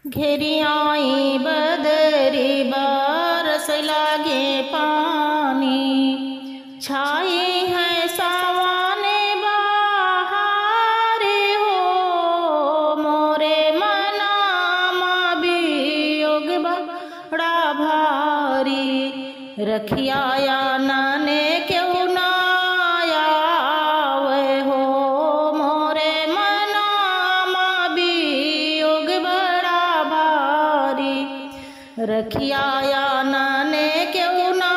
घेरी आई बदरी बरस लागे पानी, छाई है सावाने बहारे हो, मोरे मनामा वियोग बड़ा भारी, रखिया नाने क्यों ना आवे हो, मोरे मनामा वियोग बड़ा भारी, रखिया नाने क्यों ना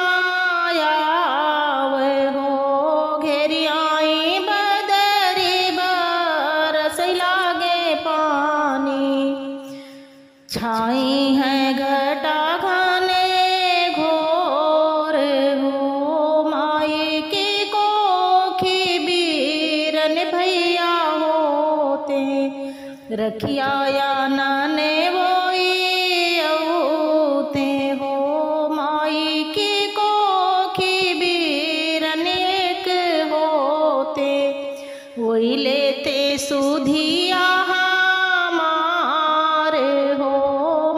आवे हो। घेरी आई बदरी बरस लागे पानी, छाई है घटा घने घोर हो, माई की कोखी बीरन भैया होते, रखिया नाने वोई औते हो, माई की कोखी बीरन एक होते, वही लेते सुधिया हमारे हो,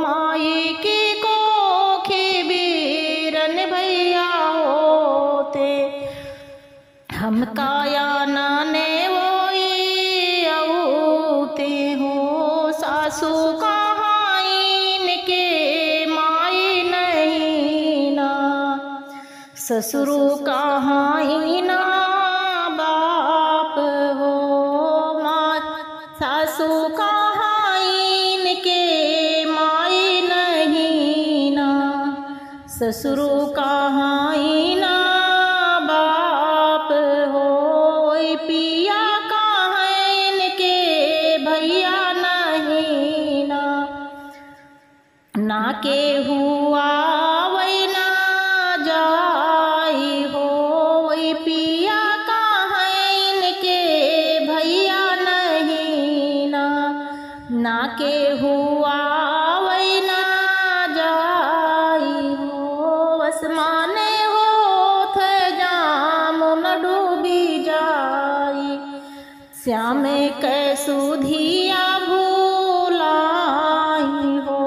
माई की कोखी बीरन भैया होते, हम काया नाने वोई औते हो, सासू कहाँ इनके माई नहीं ना, ससुरु कहाँ इना बाप हो, माँ सासू कहाँ इनके माई नहीं ना, ससुरु कहाँ इना बाप हो, ओई पिया कहाँ इनके भैया नहीं ना, ना के हुआ वही ना जाई हो, वही पिया कहाँ इनके भैया नहीं ना, ना के हुआ वही ना जाई हो, आसमाने होत जामुन डूबी जाई, श्यामे कै सुधिया भूलाई हो,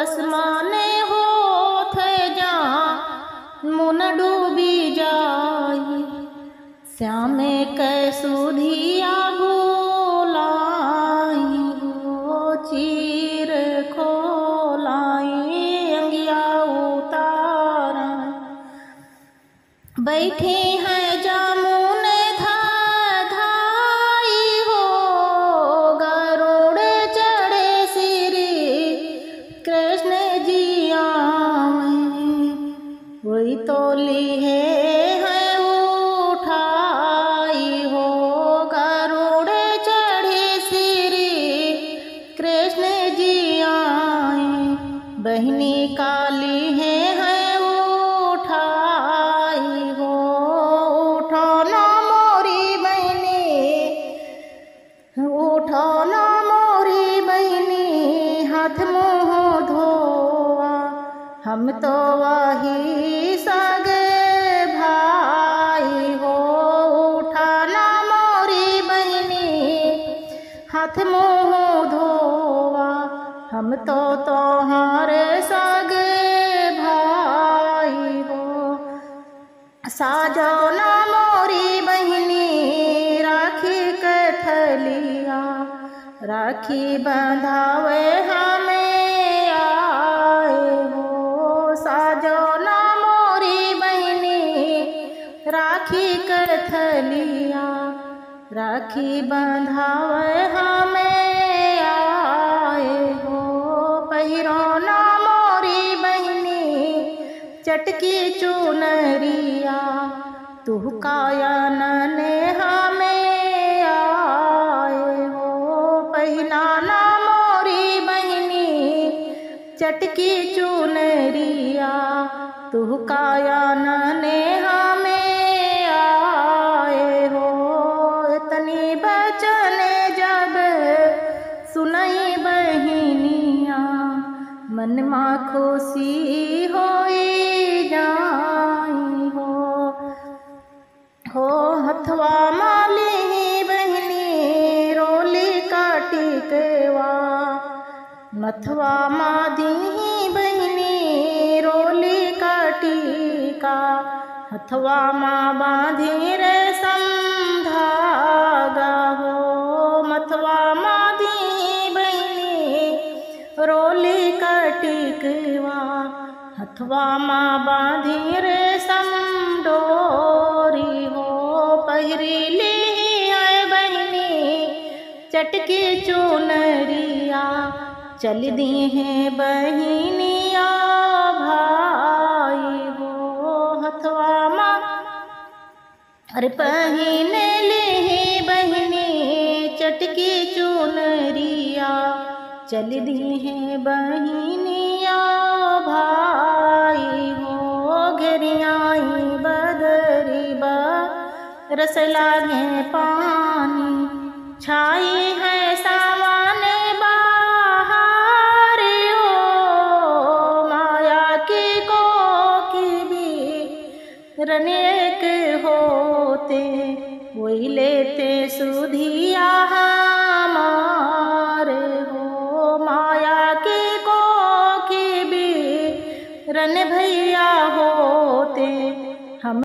आसमाने होत जामुन डूबी जाई, श्यामे कै सुधिया भूलाई हो, चीर खोलाई अंगिया उतारा, बैठी हैं जामुन धाई हो, गरुड़ चढ़े श्री कृष्ण जी आवे, वही तोली है उठाई हो, गरुड़ चढ़े श्री कृष्ण जी आए, बहनी काली है उठाई हो, उठो ना मोरी बहनी, उठो ना मोरी बहनी, हाथ मुँह धोआ, हम तो वही सगे भाई हो, उठा ना मोरी बहनी, हाथ मुँह धोआ, हम तो तोहारे सगे भाई हो, साजो ना मोरी बहनी, राखी कथलिया, राखी बंधावे हमें आए हो, साजो ना मोरी बहनी, राखी कथलिया, राखी बंधावे हमें आए हो, पहिरो ना मोरी बहनी, चटकी चुनरिया, तू काया नने हमें आए हो, पहिना ना मोरी बहनी, चटकी चुनरिया, तू काया नने हमें आए हो, इतनी बचने जब सुनई बहनिया, मन माँ खुशी होई जाई हो, हथवा माली बहनी रोली काटी केवा, मथवा माधी बहिनी रोली का टीका, हथवा माँ बांधी रेशम धागा हो। मथवा माधी बहिनी रोली का टीकवा, हथवा माँ बांधी रेशम डोरी हो। पहिरीली है बहिनी चटकी चुनरिया, चल दी हैं बहिनिया भाई हो। हथवा माँ अरे पहिन ली बहिनी चटकी चुनरिया, चल दी हैं बहिनिया भाई हो। घेरियाई बदरी रस लागे पानी, छाई है सावन बहार हो। माया की कोकी भी रनेक होते, वही लेते सुधिया हमारे हो। माया की कोकी भी रन भैया